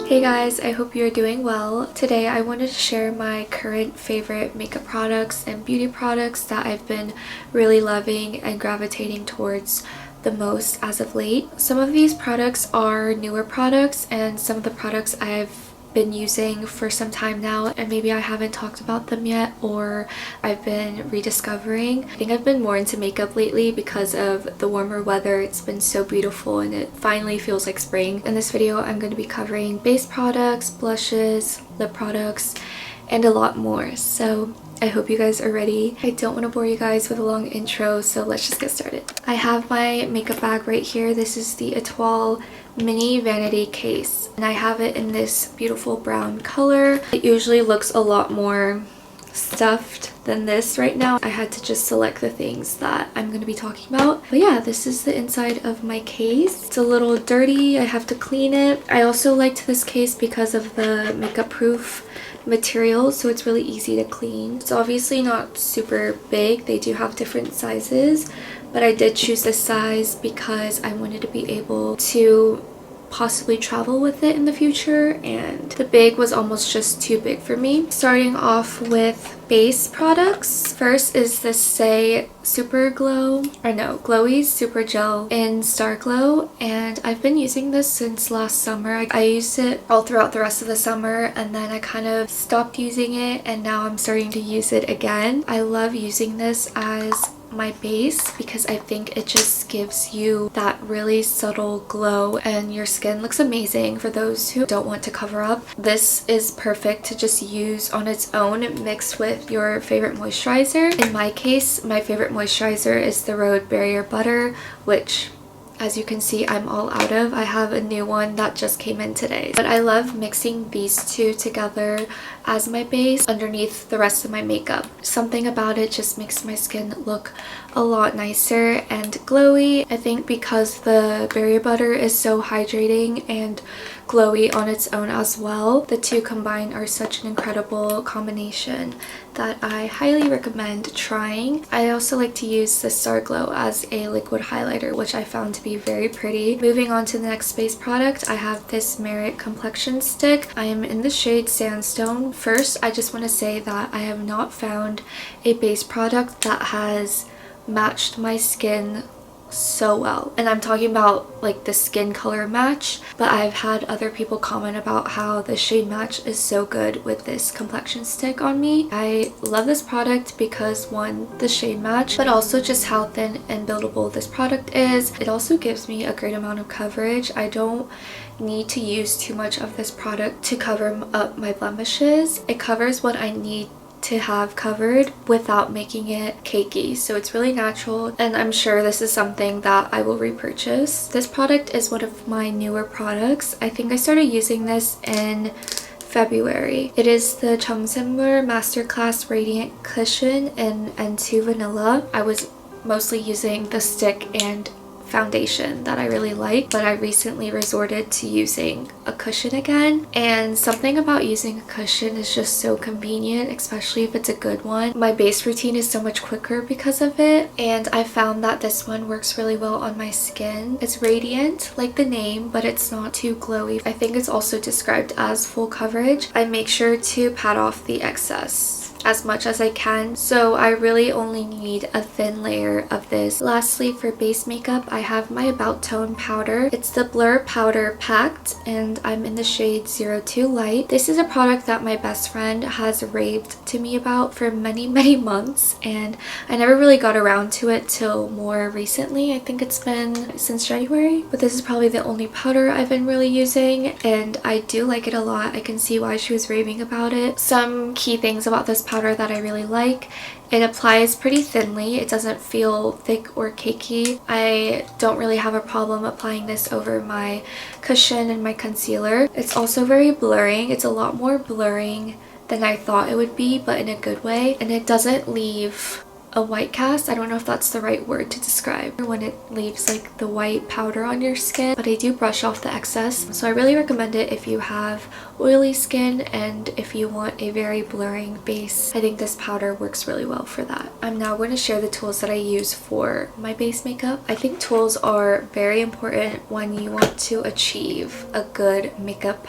Hey guys, I hope you're doing well. Today I wanted to share my current favorite makeup products and beauty products that I've been really loving and gravitating towards the most as of late. Some of these products are newer products and some of the products I've been using for some time now and maybe I haven't talked about them yet or I've been rediscovering. I think I've been more into makeup lately because of the warmer weather. It's been so beautiful and it finally feels like spring. In this video I'm going to be covering base products, blushes, lip products, and a lot more. So I hope you guys are ready. I don't want to bore you guys with a long intro, so let's just get started. I have my makeup bag right here. This is the Étoile mini vanity case and I have it in this beautiful brown color. It usually looks a lot more stuffed than this right now. I had to just select the things that I'm going to be talking about. But yeah, this is the inside of my case. It's a little dirty. I have to clean it. I also liked this case because of the makeup proof material, so it's really easy to clean. It's obviously not super big. They do have different sizes, but I did choose this size because I wanted to be able to possibly travel with it in the future, and the big was almost just too big for me. Starting off with base products. First is the saie glowy super gel in starglow, and I've been using this since last summer. I used it all throughout the rest of the summer and then I kind of stopped using it and now I'm starting to use it again. I love using this as my base because I think it just gives you that really subtle glow and your skin looks amazing. For those who don't want to cover up, this is perfect to just use on its own mixed with your favorite moisturizer. In my case, my favorite moisturizer is the Rhode Barrier Butter, which as you can see I'm all out of. I have a new one that just came in today. But I love mixing these two together as my base underneath the rest of my makeup. Something about it just makes my skin look a lot nicer and glowy. I think because the Barrier Butter is so hydrating and glowy on its own as well, the two combined are such an incredible combination that I highly recommend trying. I also like to use the Starglow as a liquid highlighter, which I found to be very pretty. Moving on to the next base product, I have this Merit complexion stick. I am in the shade Sandstone. First, I just want to say that I have not found a base product that has matched my skin so well, and I'm talking about like the skin color match, but I've had other people comment about how the shade match is so good with this complexion stick on me. I love this product because one, the shade match, but also just how thin and buildable this product is. It also gives me a great amount of coverage. I don't need to use too much of this product to cover up my blemishes. It covers what I need to have covered without making it cakey, so it's really natural, and I'm sure this is something that I will repurchase. This product is one of my newer products. I think I started using this in February. It is the jungsaemmool masterclass radiant cushion in N2 vanilla. I was mostly using the stick and foundation that I really like, but I recently resorted to using a cushion again, and something about using a cushion is just so convenient, especially if it's a good one. My base routine is so much quicker because of it, and I found that this one works really well on my skin. It's radiant like the name, but it's not too glowy. I think it's also described as full coverage. I make sure to pat off the excess as much as I can, so I really only need a thin layer of this. Lastly, for base makeup, I have my About Tone powder. It's the Blur Powder Pact, and I'm in the shade 02 Light. This is a product that my best friend has raved to me about for many months, and I never really got around to it till more recently. I think it's been since January, but this is probably the only powder I've been really using, and I do like it a lot. I can see why she was raving about it. Some key things about this powder that I really like: it applies pretty thinly. It doesn't feel thick or cakey. I don't really have a problem applying this over my cushion and my concealer. It's also very blurring. It's a lot more blurring than I thought it would be, but in a good way, and it doesn't leave a white cast. I don't know if that's the right word to describe when it leaves like the white powder on your skin, but I do brush off the excess. So I really recommend it if you have oily skin and if you want a very blurring base. I think this powder works really well for that. I'm now going to share the tools that I use for my base makeup. I think tools are very important when you want to achieve a good makeup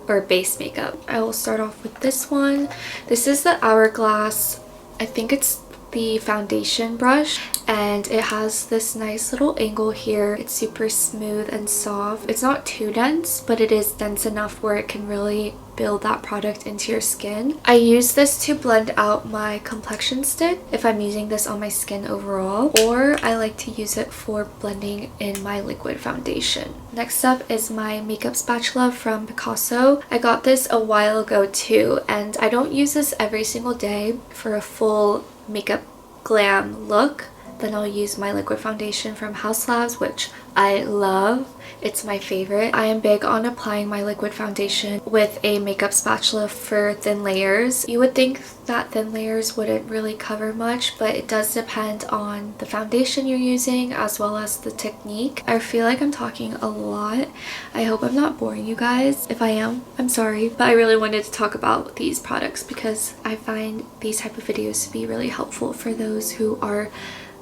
or base makeup. I will start off with this one. This is the Hourglass. I think it's the foundation brush, and it has this nice little angle here. It's super smooth and soft. It's not too dense, but it is dense enough where it can really build that product into your skin. I use this to blend out my complexion stick if I'm using this on my skin overall, or I like to use it for blending in my liquid foundation. Next up is my makeup spatula from Piccasso. I got this a while ago too, and I don't use this every single day for a full makeup glam look. Then I'll use my liquid foundation from Haus, which I love. It's my favorite. I am big on applying my liquid foundation with a makeup spatula for thin layers. You would think that thin layers wouldn't really cover much, but it does depend on the foundation you're using as well as the technique. I feel like I'm talking a lot. I hope I'm not boring you guys. If I am, I'm sorry, but I really wanted to talk about these products because I find these type of videos to be really helpful for those who are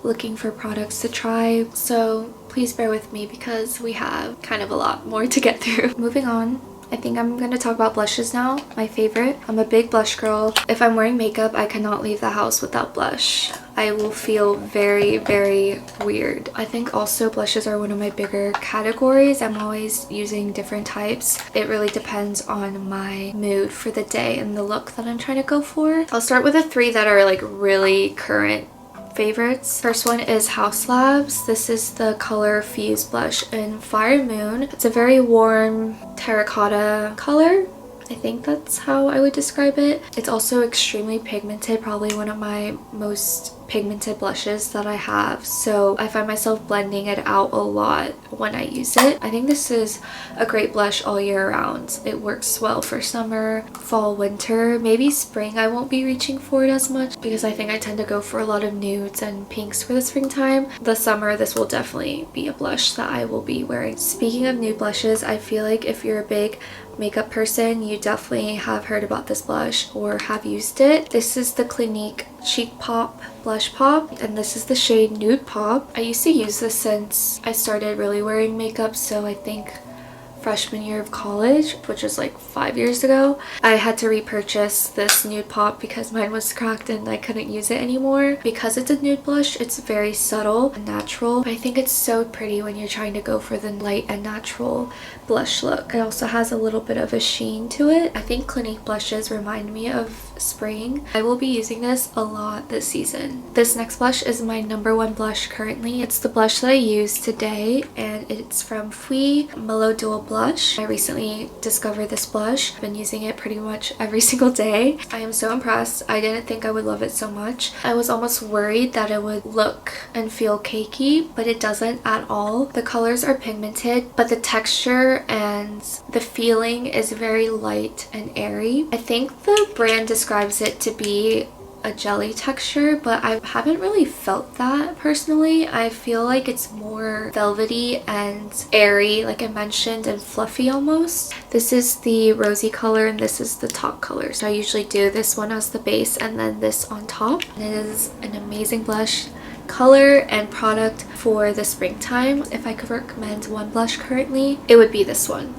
looking for products to try. So please bear with me because we have kind of a lot more to get through. Moving on, I think I'm going to talk about blushes now. My favorite. I'm a big blush girl. If I'm wearing makeup, I cannot leave the house without blush. I will feel very, very weird. I think also blushes are one of my bigger categories. I'm always using different types. It really depends on my mood for the day and the look that I'm trying to go for. I'll start with the 3 that are like really current favorites. First one is Haus. This is the color Fuse blush in Fire Moon. It's a very warm terracotta color. I think that's how I would describe it. It's also extremely pigmented, probably one of my most pigmented blushes that I have, so I find myself blending it out a lot when I use it. I think this is a great blush all year round. It works well for summer, fall, winter. Maybe spring I won't be reaching for it as much because I think I tend to go for a lot of nudes and pinks for the springtime. The summer, this will definitely be a blush that I will be wearing. Speaking of nude blushes, I feel like if you're a big makeup person, you definitely have heard about this blush or have used it. This is the Clinique Cheek Pop Blush Pop, and this is the shade Nude Pop. I used to use this since I started really wearing makeup, so I think freshman year of college, which was like 5 years ago. I had to repurchase this Nude Pop because mine was cracked and I couldn't use it anymore. Because it's a nude blush, it's very subtle and natural, but I think it's so pretty when you're trying to go for the light and natural blush look. It also has a little bit of a sheen to it. I think Clinique blushes remind me of spring. I will be using this a lot this season. This next blush is my #1 blush currently. It's the blush that I used today, and it's from fwee Mellow Dual Blush. I recently discovered this blush. I've been using it pretty much every single day. I am so impressed. I didn't think I would love it so much. I was almost worried that it would look and feel cakey, but it doesn't at all. The colors are pigmented, but the texture and the feeling is very light and airy. I think the brand describes it to be a jelly texture, but I haven't really felt that personally. I feel like it's more velvety and airy, like I mentioned, and fluffy almost. This is the rosy color and this is the top color. So I usually do this one as the base and then this on top. And it is an amazing blush color and product for the springtime. If I could recommend one blush currently, it would be this one.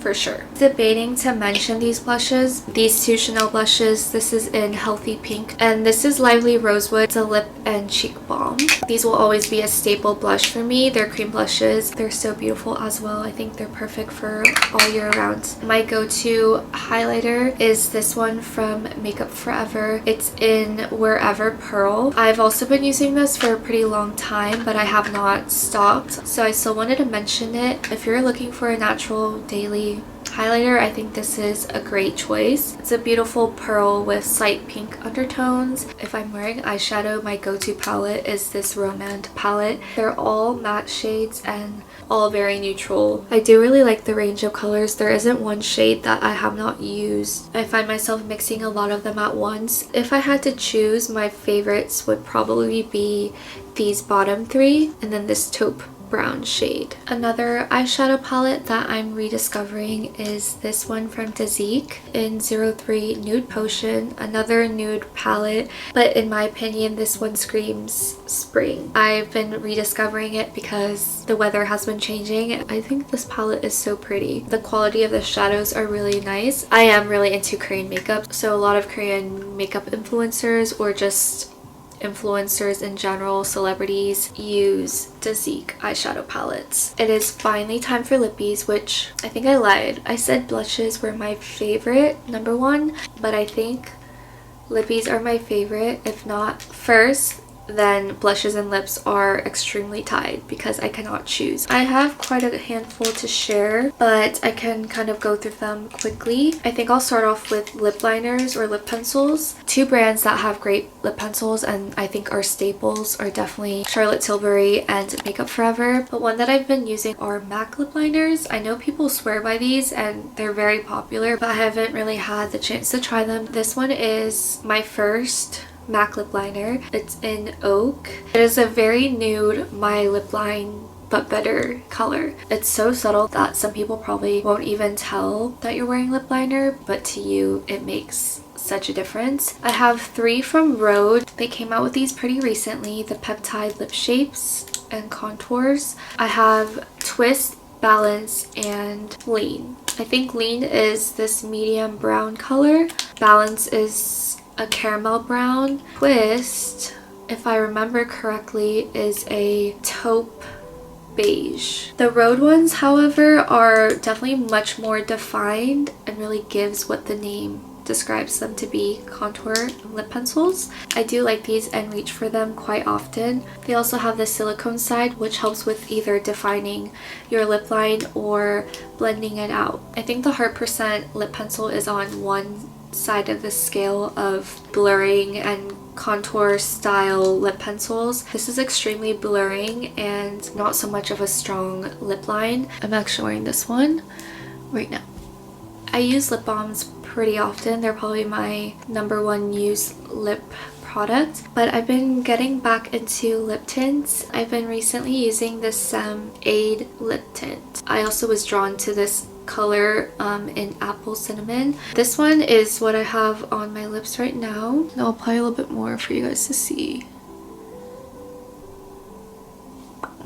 For sure. Debating to mention these blushes. These 2 Chanel blushes. This is in Healthy Pink and this is Lively Rosewood. It's a lip and cheek balm. These will always be a staple blush for me. They're cream blushes. They're so beautiful as well. I think they're perfect for all year round. My go-to highlighter is this one from Makeup Forever. It's in Wherever Pearl. I've also been using this for a pretty long time, but I have not stopped, so I still wanted to mention it. If you're looking for a natural daily highlighter, I think this is a great choice. It's a beautiful pearl with slight pink undertones. If I'm wearing eyeshadow, my go-to palette is this rom&nd palette. They're all matte shades and all very neutral. I do really like the range of colors. There isn't one shade that I have not used. I find myself mixing a lot of them at once. If I had to choose, my favorites would probably be these bottom 3 and then this taupe brown shade. Another eyeshadow palette that I'm rediscovering is this one from Dasique in 03 Nude Potion. Another nude palette, but in my opinion this one screams spring. I've been rediscovering it because the weather has been changing. I think this palette is so pretty. The quality of the shadows are really nice. I am really into Korean makeup, so a lot of Korean makeup influencers or just influencers in general, celebrities, use Dasique eyeshadow palettes. It is finally time for lippies, which I think I lied. I said blushes were my favorite, number one, but I think lippies are my favorite, if not first. Then blushes and lips are extremely tied because I cannot choose. I have quite a handful to share, but I can kind of go through them quickly. I think I'll start off with lip liners or lip pencils. Two brands that have great lip pencils and I think are staples are definitely Charlotte Tilbury and Makeup Forever. But one that I've been using are MAC lip liners. I know people swear by these and they're very popular, but I haven't really had the chance to try them. This one is my first MAC lip liner. It's in Oak. It is a very nude My Lip Line but better color. It's so subtle that some people probably won't even tell that you're wearing lip liner, but to you it makes such a difference. I have three from Rhode. They came out with these pretty recently, the Peptide Lip Shapes and Contours. I have Twist, Balance, and Lean. I think Lean is this medium brown color. Balance is a caramel brown. Twist, if I remember correctly, is a taupe beige. The Rhode ones, however, are definitely much more defined and really gives what the name describes them to be, contour lip pencils. I do like these and reach for them quite often. They also have the silicone side, which helps with either defining your lip line or blending it out. I think the Heart Percent lip pencil is on one side of the scale of blurring and contour style lip pencils. This is extremely blurring and not so much of a strong lip line. I'm actually wearing this one right now. I use lip balms pretty often. They're probably my number one used lip product, but I've been getting back into lip tints. I've been recently using this Aid lip tint. I also was drawn to this color in Apple Cinnamon. This one is what I have on my lips right now. I'll apply a little bit more for you guys to see.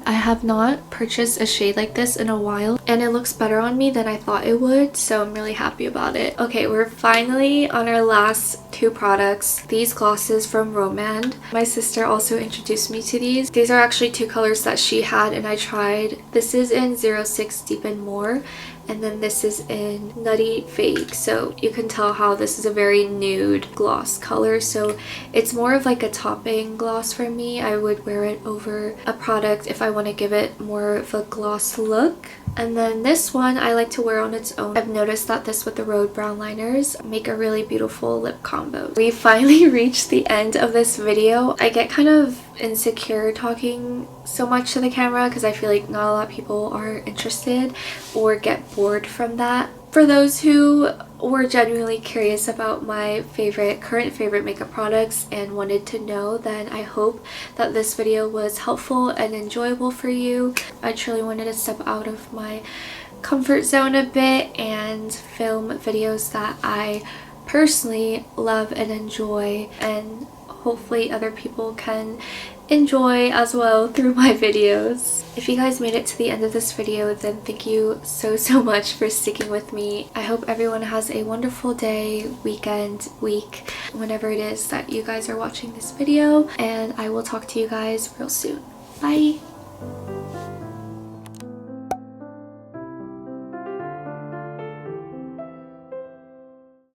I have not purchased a shade like this in a while and it looks better on me than I thought it would, so I'm really happy about it. Okay, we're finally on our last two products. These glosses from rom&nd. My sister also introduced me to these. These are actually two colors that she had and I tried. This is in 06 Deepen More and then this is in Nutty Vague, so you can tell how this is a very nude gloss color, so it's more of like a topping gloss for me. I would wear it over a product if I want to give it more of a gloss look. And then this one I like to wear on its own. I've noticed that this with the Rhode brown liners make a really beautiful lip combo. We finally reached the end of this video. I get kind of insecure talking so much to the camera because I feel like not a lot of people are interested or get bored from that. For those who were genuinely curious about my current favorite makeup products and wanted to know, then I hope that this video was helpful and enjoyable for you. I truly wanted to step out of my comfort zone a bit and film videos that I personally love and enjoy, and hopefully other people can enjoy as well through my videos. If you guys made it to the end of this video, then thank you so much for sticking with me. I hope everyone has a wonderful day, weekend, week, whenever it is that you guys are watching this video, and I will talk to you guys real soon. Bye!